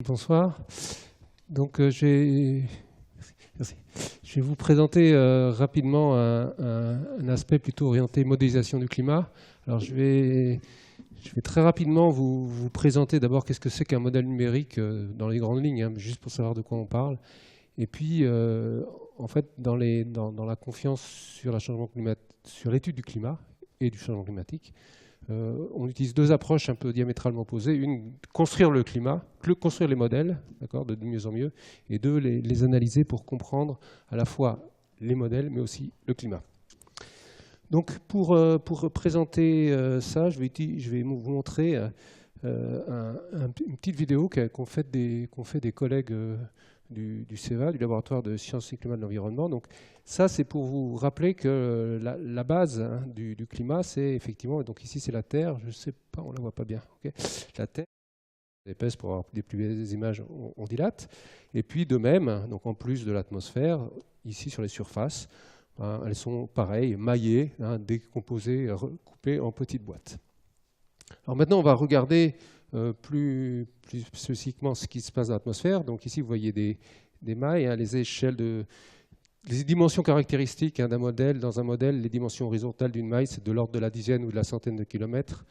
Bonsoir. Donc, Merci. Je vais vous présenter rapidement un aspect plutôt orienté modélisation du climat. Alors, je vais très rapidement vous présenter d'abord qu'est-ce que c'est qu'un modèle numérique dans les grandes lignes, hein, juste pour savoir de quoi on parle. Et puis, en fait, dans la confiance sur sur l'étude du climat et du changement climatique, on utilise deux approches un peu diamétralement opposées. Une, construire le climat, construire les modèles, de mieux en mieux, et deux, les analyser pour comprendre à la fois les modèles, mais aussi le climat. Donc, pour présenter ça, je vais vous montrer une petite vidéo qu'ont fait des collègues du CEA, du laboratoire de sciences et climat de l'environnement. Donc ça, c'est pour vous rappeler que la base du climat, c'est effectivement, donc ici c'est la Terre, je ne sais pas, on ne la voit pas bien, okay. La Terre, épaisse pour avoir des plus belles images, on dilate. Et puis de même, donc en plus de l'atmosphère, ici sur les surfaces, elles sont pareilles, maillées, décomposées, recoupées en petites boîtes. Alors maintenant, on va regarder plus spécifiquement ce qui se passe dans l'atmosphère. Donc ici, vous voyez des mailles, les échelles les dimensions caractéristiques d'un modèle. Dans un modèle, les dimensions horizontales d'une maille, c'est de l'ordre de la dizaine ou de la centaine de kilomètres.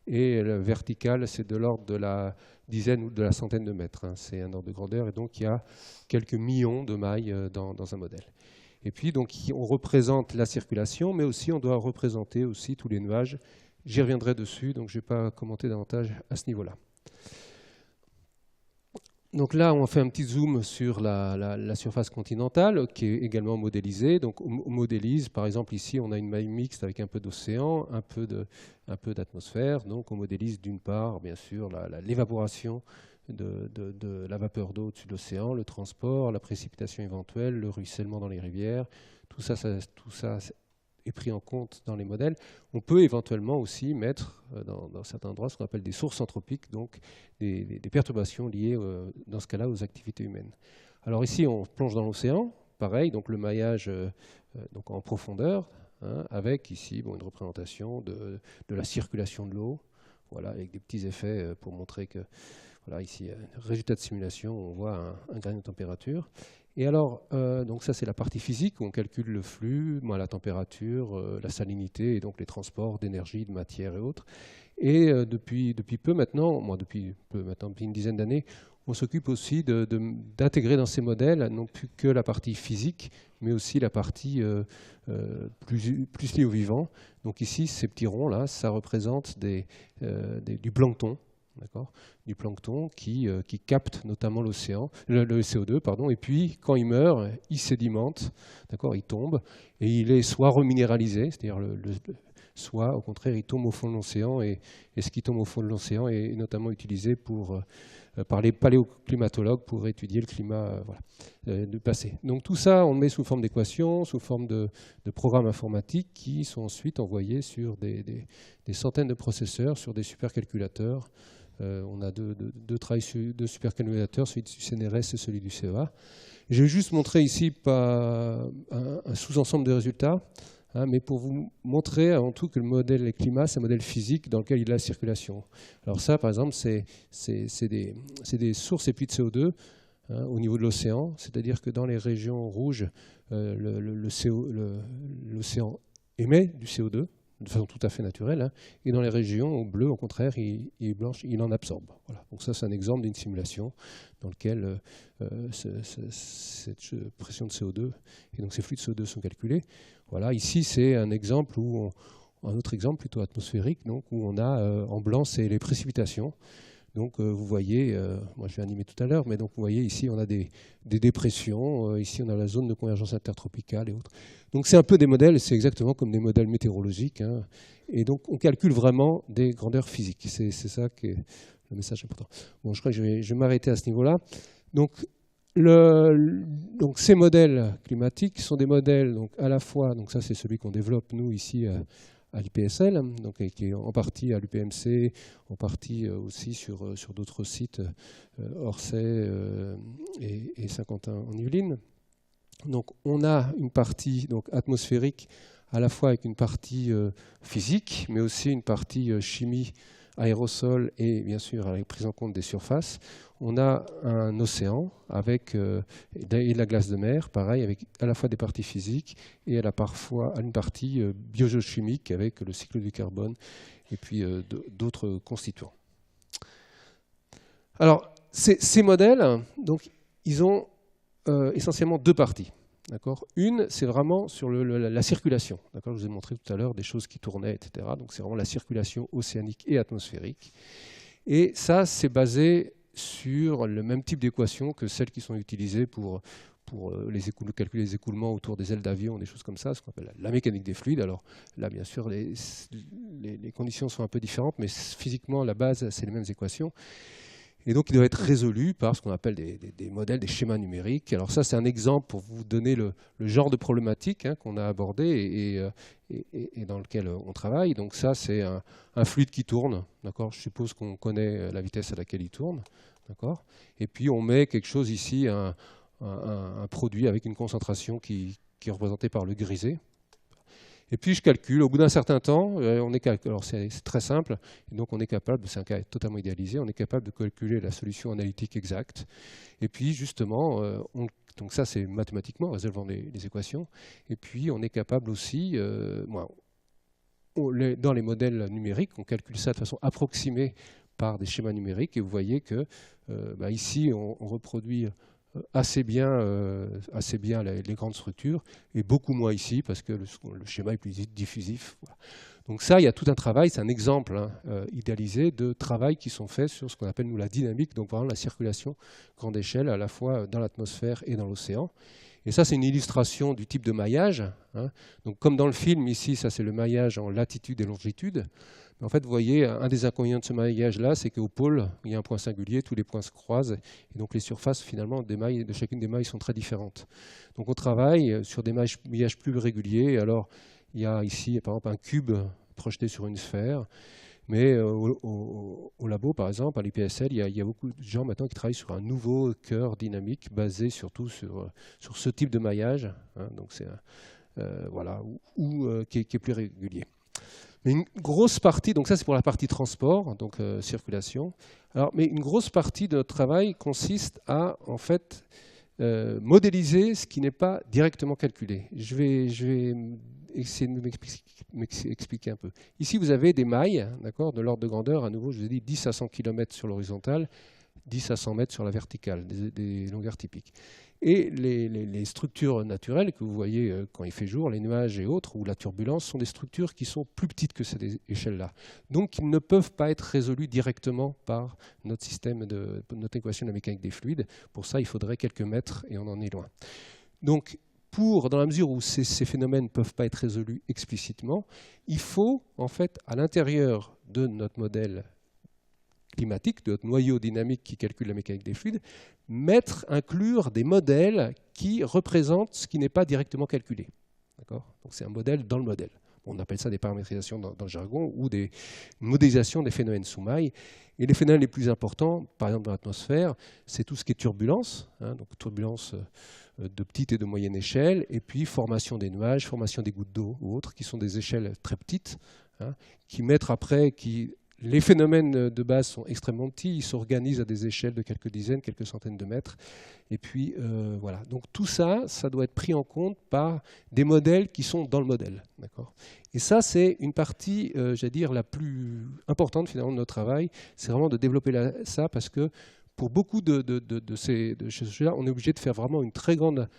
Et le vertical, c'est de l'ordre de la dizaine ou de la centaine de mètres. C'est un ordre de grandeur. Et donc, il y a quelques millions de mailles dans un modèle. Et puis, donc, on représente la circulation, mais aussi, on doit représenter aussi tous les nuages. J'y reviendrai dessus, donc je ne vais pas commenter davantage à ce niveau-là. Donc là, on fait un petit zoom sur la surface continentale, qui est également modélisée. Donc on modélise, par exemple, ici, on a une maille mixte avec un peu d'océan, un peu d'atmosphère. Donc on modélise d'une part, bien sûr, l'évaporation de la vapeur d'eau au-dessus de l'océan, le transport, la précipitation éventuelle, le ruissellement dans les rivières. Tout ça est pris en compte dans les modèles. On peut éventuellement aussi mettre dans certains endroits ce qu'on appelle des sources anthropiques, donc des perturbations liées dans ce cas-là aux activités humaines. Alors ici, on plonge dans l'océan, pareil, donc le maillage donc en profondeur, avec ici une représentation de la circulation de l'eau, voilà, avec des petits effets pour montrer que, voilà, ici, résultat de simulation, on voit un gradient de température. Et alors, donc ça c'est la partie physique où on calcule le flux, la température, la salinité et donc les transports d'énergie, de matière et autres. Et depuis peu maintenant, depuis une dizaine d'années, on s'occupe aussi d'intégrer dans ces modèles non plus que la partie physique, mais aussi la partie plus liée au vivant. Donc ici, ces petits ronds là, ça représente du plancton. Du plancton qui capte notamment le CO2, pardon, et puis quand il meurt, il sédimente, il tombe, et il est soit reminéralisé, c'est-à-dire soit au contraire il tombe au fond de l'océan, et ce qui tombe au fond de l'océan est notamment utilisé par les paléoclimatologues pour étudier le climat du passé. Donc tout ça, on le met sous forme d'équations, sous forme de programmes informatiques qui sont ensuite envoyés sur des centaines de processeurs, sur des supercalculateurs. On a deux supercalculateurs, celui du CNRS et celui du CEA. Je vais juste montrer ici un sous-ensemble de résultats, mais pour vous montrer avant tout que le modèle climat, c'est un modèle physique dans lequel il y a la circulation. Alors ça, par exemple, c'est des sources et puits de CO2 au niveau de l'océan, c'est-à-dire que dans les régions rouges, l'océan émet du CO2, de façon tout à fait naturelle, et dans les régions bleues, au contraire, il en absorbe. Voilà. Donc ça, c'est un exemple d'une simulation dans laquelle cette pression de CO2 et donc ces flux de CO2 sont calculés. Voilà. Ici, c'est un exemple un autre exemple plutôt atmosphérique, donc où on a en blanc, c'est les précipitations. Donc vous voyez, moi je vais animer tout à l'heure, mais donc vous voyez ici on a des dépressions, ici on a la zone de convergence intertropicale et autres. Donc c'est un peu des modèles, c'est exactement comme des modèles météorologiques, et donc on calcule vraiment des grandeurs physiques. C'est ça qui est le message important. Bon, je crois que je vais m'arrêter à ce niveau-là. Donc ces modèles climatiques sont des modèles donc à la fois, donc ça c'est celui qu'on développe nous ici à l'IPSL, donc qui est en partie à l'UPMC, en partie aussi sur d'autres sites, Orsay et Saint-Quentin en Yvelines. Donc on a une partie donc, atmosphérique à la fois avec une partie physique, mais aussi une partie chimie aérosols et bien sûr avec prise en compte des surfaces, on a un océan avec et de la glace de mer, pareil, avec à la fois des parties physiques et elle a parfois une partie biogéochimique avec le cycle du carbone et puis d'autres constituants. Alors, ces modèles, donc, ils ont essentiellement deux parties. Une, c'est vraiment sur la circulation. Je vous ai montré tout à l'heure des choses qui tournaient, etc. Donc c'est vraiment la circulation océanique et atmosphérique. Et ça, c'est basé sur le même type d'équations que celles qui sont utilisées pour calculer les écoulements autour des ailes d'avion, des choses comme ça, ce qu'on appelle la mécanique des fluides. Alors là, bien sûr, les conditions sont un peu différentes, mais physiquement, la base, c'est les mêmes équations. Et donc, il doit être résolu par ce qu'on appelle des modèles, des schémas numériques. Alors ça, c'est un exemple pour vous donner le genre de problématique qu'on a abordé et dans lequel on travaille. Donc ça, c'est un fluide qui tourne. Je suppose qu'on connaît la vitesse à laquelle il tourne. Et puis, on met quelque chose ici, un produit avec une concentration qui est représentée par le grisé. Et puis je calcule, au bout d'un certain temps, alors c'est très simple, et donc on est capable, c'est un cas totalement idéalisé, on est capable de calculer la solution analytique exacte. Et puis justement, donc ça c'est mathématiquement, résolvant les équations, et puis on est capable aussi, dans les modèles numériques, on calcule ça de façon approximée par des schémas numériques, et vous voyez que ici on reproduit assez bien les grandes structures, et beaucoup moins ici, parce que le schéma est plus diffusif. Voilà. Donc ça, il y a tout un travail, c'est un exemple idéalisé de travail qui sont faits sur ce qu'on appelle nous la dynamique, donc vraiment la circulation grande échelle, à la fois dans l'atmosphère et dans l'océan. Et ça, c'est une illustration du type de maillage. Donc comme dans le film, ici, ça c'est le maillage en latitude et longitude. Mais en fait, vous voyez, un des inconvénients de ce maillage-là, c'est qu'au pôle, il y a un point singulier, tous les points se croisent, et donc les surfaces, finalement, de chacune des mailles sont très différentes. Donc on travaille sur des maillages plus réguliers. Alors, il y a ici, par exemple, un cube projeté sur une sphère, mais au labo, par exemple, à l'IPSL, il y a beaucoup de gens maintenant qui travaillent sur un nouveau cœur dynamique basé surtout sur ce type de maillage, donc c'est voilà, qui est plus régulier. Mais une grosse partie, donc ça c'est pour la partie transport, donc circulation. Alors, mais une grosse partie de notre travail consiste à en fait modéliser ce qui n'est pas directement calculé. Je vais essayer de m'expliquer un peu. Ici vous avez des mailles, de l'ordre de grandeur, à nouveau je vous ai dit 10 à 100 km sur l'horizontale, 10 à 100 mètres sur la verticale, des longueurs typiques. Et les structures naturelles que vous voyez quand il fait jour, les nuages et autres, ou la turbulence, sont des structures qui sont plus petites que cette échelle-là. Donc, ils ne peuvent pas être résolus directement par notre système, notre équation de la mécanique des fluides. Pour ça, il faudrait quelques mètres et on en est loin. Donc, dans la mesure où ces phénomènes ne peuvent pas être résolus explicitement, il faut, en fait, à l'intérieur de notre modèle climatique, de notre noyau dynamique qui calcule la mécanique des fluides, inclure des modèles qui représentent ce qui n'est pas directement calculé. Donc c'est un modèle dans le modèle. On appelle ça des paramétrisations dans le jargon ou des modélisations des phénomènes sous-mailles. Et les phénomènes les plus importants, par exemple dans l'atmosphère, c'est tout ce qui est turbulence, donc turbulence de petite et de moyenne échelle, et puis formation des nuages, formation des gouttes d'eau ou autres, qui sont des échelles très petites, les phénomènes de base sont extrêmement petits, ils s'organisent à des échelles de quelques dizaines, quelques centaines de mètres. Et puis voilà. Donc tout ça, ça doit être pris en compte par des modèles qui sont dans le modèle. Et ça, c'est une partie, j'allais dire, la plus importante finalement de notre travail. C'est vraiment de développer ça parce que pour beaucoup de ces choses-là, on est obligé de faire vraiment une très grande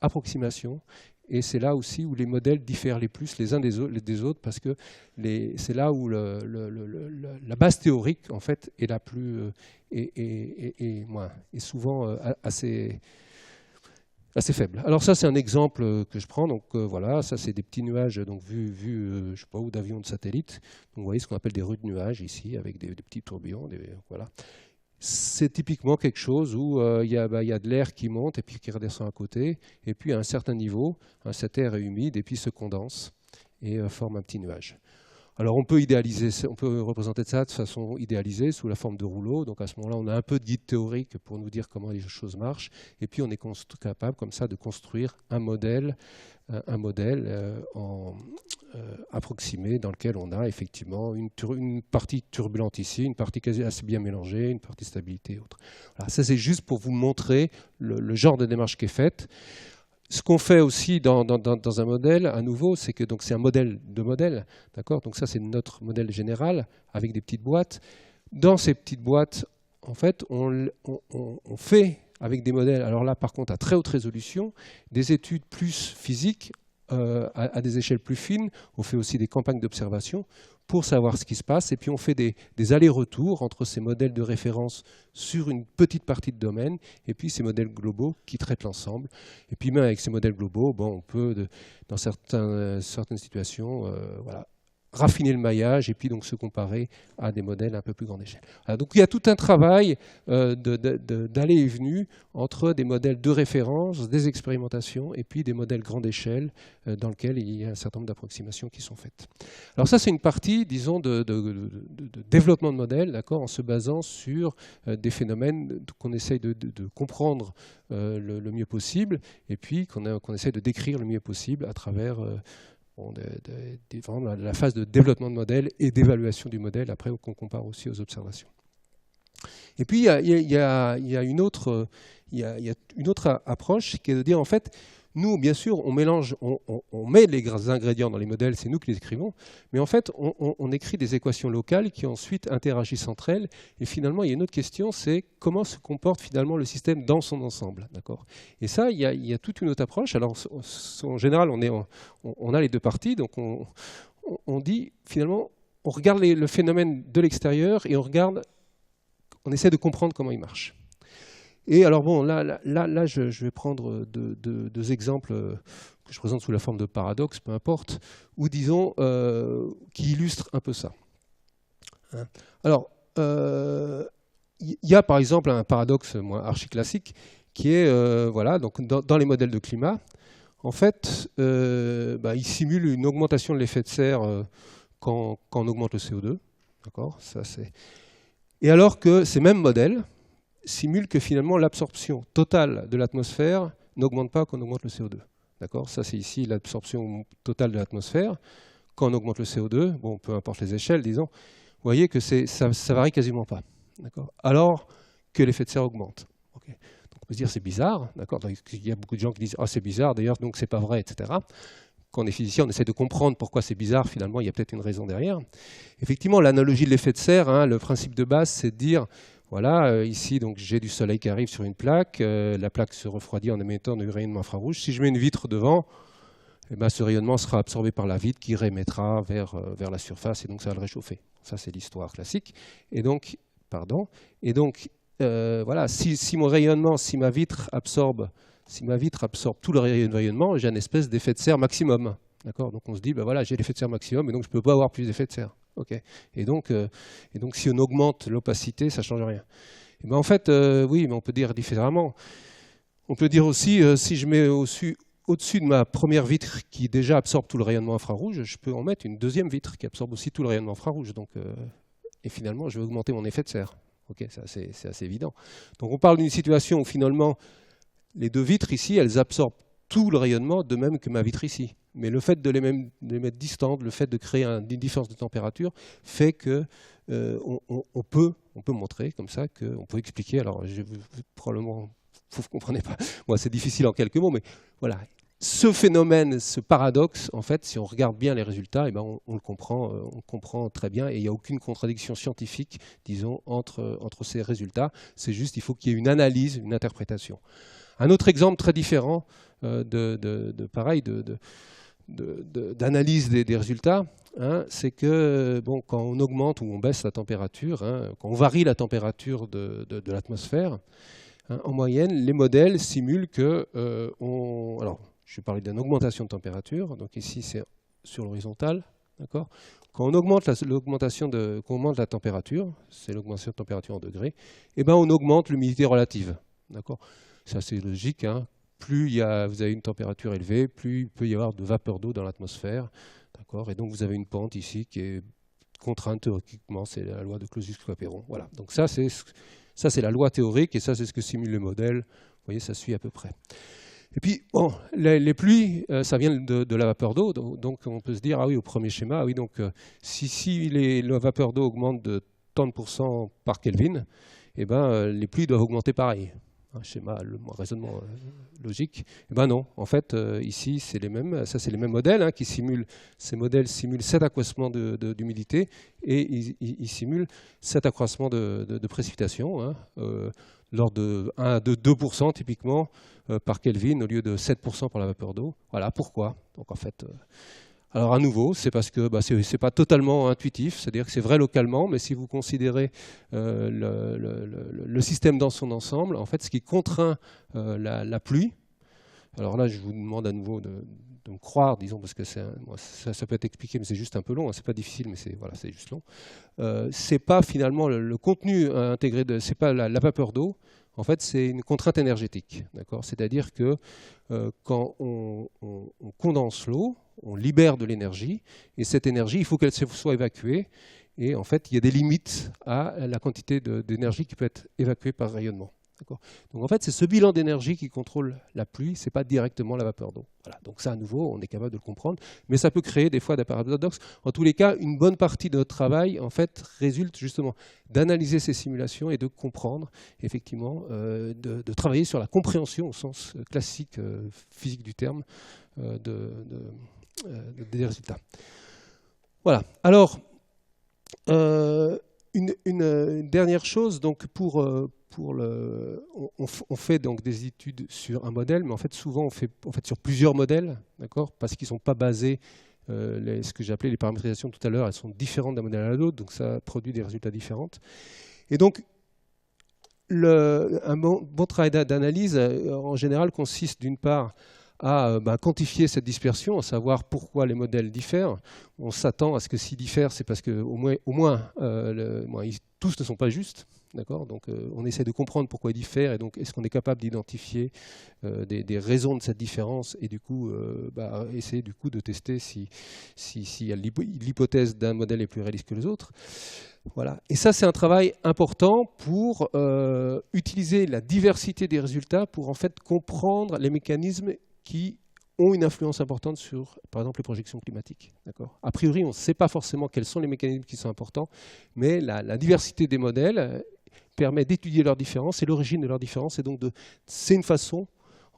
approximation. Et c'est là aussi où les modèles diffèrent les plus les uns des autres parce que c'est là où la base théorique en fait est la plus est souvent assez faible. Alors ça c'est un exemple que je prends. Donc voilà, ça c'est des petits nuages donc vus je sais pas où d'avions de satellites. Donc vous voyez ce qu'on appelle des rues de nuages ici avec des petits tourbillons. Voilà. C'est typiquement quelque chose où il y a de l'air qui monte et puis qui redescend à côté. Et puis à un certain niveau, cet air est humide et puis se condense et forme un petit nuage. Alors on peut représenter ça de façon idéalisée sous la forme de rouleau. Donc à ce moment-là, on a un peu de guide théorique pour nous dire comment les choses marchent. Et puis on est capable comme ça de construire un modèle approximé dans lequel on a effectivement une partie turbulente ici, une partie quasi assez bien mélangée, une partie stabilité et autre. Voilà, ça c'est juste pour vous montrer le genre de démarche qui est faite. Ce qu'on fait aussi dans un modèle, à nouveau, c'est que c'est un modèle de modèle, d'accord. Donc ça c'est notre modèle général avec des petites boîtes. Dans ces petites boîtes, en fait, on fait avec des modèles, alors là par contre à très haute résolution, des études plus physiques à des échelles plus fines. On fait aussi des campagnes d'observation pour savoir ce qui se passe. Et puis on fait des allers-retours entre ces modèles de référence sur une petite partie de domaine et puis ces modèles globaux qui traitent l'ensemble. Et puis même avec ces modèles globaux, bon, on peut, dans certaines situations, voilà, raffiner le maillage et puis donc se comparer à des modèles un peu plus grande échelle. Alors, donc il y a tout un travail d'aller et venu entre des modèles de référence, des expérimentations et puis des modèles grande échelle dans lesquels il y a un certain nombre d'approximations qui sont faites. Alors ça c'est une partie, disons, de développement de modèles, d'accord, en se basant sur des phénomènes qu'on essaye de comprendre le mieux possible et puis qu'on essaye de décrire le mieux possible à travers vraiment la phase de développement de modèle et d'évaluation du modèle, après qu'on compare aussi aux observations. Et puis il y a une autre approche qui est de dire en fait, nous bien sûr on mélange, on met les ingrédients dans les modèles, c'est nous qui les écrivons, mais en fait on écrit des équations locales qui ensuite interagissent entre elles. Et finalement il y a une autre question, c'est comment se comporte finalement le système dans son ensemble, d'accord. Et ça il y a toute une autre approche. Alors en général on a les deux parties, donc on dit finalement on regarde le phénomène de l'extérieur et on essaie de comprendre comment il marche. Et alors bon, là je vais prendre deux exemples que je présente sous la forme de paradoxes, peu importe, ou disons, qui illustrent un peu ça. Hein. Alors, il y a par exemple un paradoxe archi-classique qui est, voilà, donc dans les modèles de climat, en fait, il simule une augmentation de l'effet de serre quand on augmente le CO2. D'accord, ça c'est. Et alors que ces mêmes modèles simule que finalement l'absorption totale de l'atmosphère n'augmente pas quand on augmente le CO2. D'accord ? Ça c'est ici l'absorption totale de l'atmosphère. Quand on augmente le CO2, bon, peu importe les échelles, disons, vous voyez que ça varie quasiment pas. D'accord ? Alors que l'effet de serre augmente. Okay. Donc on peut se dire c'est bizarre. D'accord ? Il y a beaucoup de gens qui disent ah c'est bizarre d'ailleurs donc c'est pas vrai, etc. Quand on est physicien, on essaie de comprendre pourquoi c'est bizarre. Finalement, il y a peut-être une raison derrière. Effectivement, l'analogie de l'effet de serre, hein, le principe de base, c'est de dire voilà, ici, donc j'ai du soleil qui arrive sur une plaque, la plaque se refroidit en émettant du rayonnement infrarouge. Si je mets une vitre devant, eh ben, ce rayonnement sera absorbé par la vitre qui réémettra vers la surface et donc ça va le réchauffer. Ça, c'est l'histoire classique. Et donc, voilà, si mon rayonnement, si ma vitre absorbe tout le rayonnement, j'ai une espèce d'effet de serre maximum. Donc on se dit, ben voilà, j'ai l'effet de serre maximum et donc je ne peux pas avoir plus d'effet de serre. Okay. Et donc si on augmente l'opacité, ça ne change rien. Et ben en fait, oui, mais on peut dire différemment. On peut dire aussi, si je mets au-dessus de ma première vitre qui déjà absorbe tout le rayonnement infrarouge, je peux en mettre une deuxième vitre qui absorbe aussi tout le rayonnement infrarouge. Donc, et finalement, je vais augmenter mon effet de serre. Okay, c'est assez évident. Donc on parle d'une situation où finalement, les deux vitres ici, elles absorbent tout le rayonnement, de même que ma vitre ici. Mais le fait de les mettre distantes, le fait de créer une différence de température, fait que on peut montrer comme ça, on peut expliquer. Alors, probablement, vous ne comprenez pas. Moi, c'est difficile en quelques mots, mais voilà. Ce phénomène, ce paradoxe, en fait, si on regarde bien les résultats, eh ben on le comprend très bien et il n'y a aucune contradiction scientifique, disons, entre ces résultats. C'est juste, il faut qu'il y ait une analyse, une interprétation. Un autre exemple très différent d'analyse des résultats, hein, c'est que bon, quand on augmente ou on baisse la température, hein, quand on varie la température de l'atmosphère, hein, en moyenne, les modèles simulent que alors, je vais parler d'une augmentation de température, donc ici c'est sur l'horizontale, d'accord. Quand on augmente quand on augmente la température, c'est l'augmentation de température en degrés, et ben on augmente l'humidité relative, d'accord. C'est assez logique, hein. Plus vous avez une température élevée, plus il peut y avoir de vapeur d'eau dans l'atmosphère, d'accord. Et donc vous avez une pente ici qui est contrainte théoriquement, c'est la loi de Clausius-Clapeyron. Voilà. Donc ça c'est la loi théorique et ça c'est ce que simule le modèle. Vous voyez, ça suit à peu près. Et puis, bon, les pluies, ça vient de la vapeur d'eau, donc on peut se dire, ah oui, au premier schéma, ah oui, donc si la vapeur d'eau augmente de tant de pourcents par Kelvin, eh ben, les pluies doivent augmenter pareil. Un schéma, le raisonnement logique. Eh ben non, en fait, ici, c'est les mêmes. Ça, c'est les mêmes modèles qui simulent. Ces modèles simulent cet accroissement d'humidité et ils simulent cet accroissement de précipitation, lors de 1 à 2% typiquement par Kelvin au lieu de 7% par la vapeur d'eau. Voilà pourquoi. Donc en fait. Alors à nouveau, c'est parce que ce n'est pas totalement intuitif, c'est-à-dire que c'est vrai localement, mais si vous considérez le système dans son ensemble, en fait, ce qui contraint la pluie, alors là, je vous demande à nouveau de me croire, disons, parce que ça peut être expliqué, mais c'est juste un peu long, c'est pas difficile, mais c'est juste long. C'est pas finalement le contenu intégré, c'est pas la vapeur d'eau. En fait, c'est une contrainte énergétique. C'est-à-dire que quand on condense l'eau, on libère de l'énergie, et cette énergie, il faut qu'elle soit évacuée. Et en fait, il y a des limites à la quantité d'énergie qui peut être évacuée par rayonnement. Donc en fait, c'est ce bilan d'énergie qui contrôle la pluie, ce n'est pas directement la vapeur d'eau. Voilà. Donc ça, à nouveau, on est capable de le comprendre, mais ça peut créer des fois des paradoxes. En tous les cas, une bonne partie de notre travail, en fait, résulte justement d'analyser ces simulations et de comprendre, effectivement, de travailler sur la compréhension au sens classique, physique du terme, des résultats. Voilà. Alors, une dernière chose, donc on fait donc des études sur un modèle, mais en fait souvent on fait sur plusieurs modèles, d'accord, parce qu'ils ne sont pas basés, ce que j'ai appelé les paramétrisations tout à l'heure, elles sont différentes d'un modèle à l'autre, donc ça produit des résultats différents. Et donc un bon travail d'analyse en général consiste d'une part à quantifier cette dispersion, à savoir pourquoi les modèles diffèrent. On s'attend à ce que s'ils diffèrent, c'est parce qu'au moins tous ne sont pas justes. Donc on essaie de comprendre pourquoi ils diffèrent, et donc est-ce qu'on est capable d'identifier des raisons de cette différence, et du coup essayer du coup de tester si l'hypothèse d'un modèle est plus réaliste que les autres. Voilà. Et ça, c'est un travail important pour utiliser la diversité des résultats pour en fait comprendre les mécanismes qui ont une influence importante sur, par exemple, les projections climatiques. A priori, on ne sait pas forcément quels sont les mécanismes qui sont importants, mais la diversité des modèles permet d'étudier leurs différences et l'origine de leurs différences, et donc c'est une façon,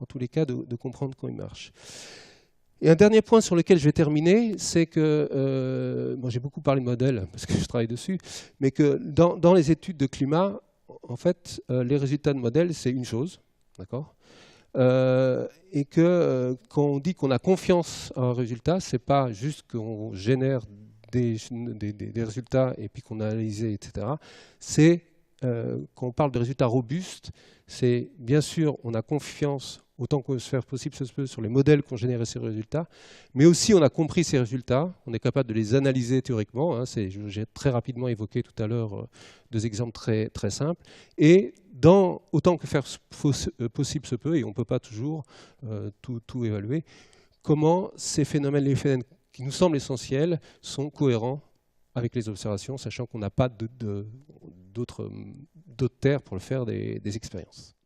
en tous les cas, de comprendre comment ils marchent. Et un dernier point sur lequel je vais terminer, c'est que, j'ai beaucoup parlé de modèles parce que je travaille dessus, mais que dans les études de climat, en fait, les résultats de modèles, c'est une chose, d'accord, et que quand on dit qu'on a confiance en un résultat, c'est pas juste qu'on génère des résultats et puis qu'on a analysé, etc. C'est quand on parle de résultats robustes, c'est bien sûr on a confiance autant que faire possible se peut sur les modèles qui ont généré ces résultats, mais aussi on a compris ces résultats, on est capable de les analyser théoriquement. J'ai très rapidement évoqué tout à l'heure deux exemples très, très simples. Et autant que faire possible se peut, et on ne peut pas toujours tout évaluer, comment ces phénomènes, les phénomènes qui nous semblent essentiels, sont cohérents avec les observations, sachant qu'on n'a pas d'autres terres pour le faire des expériences.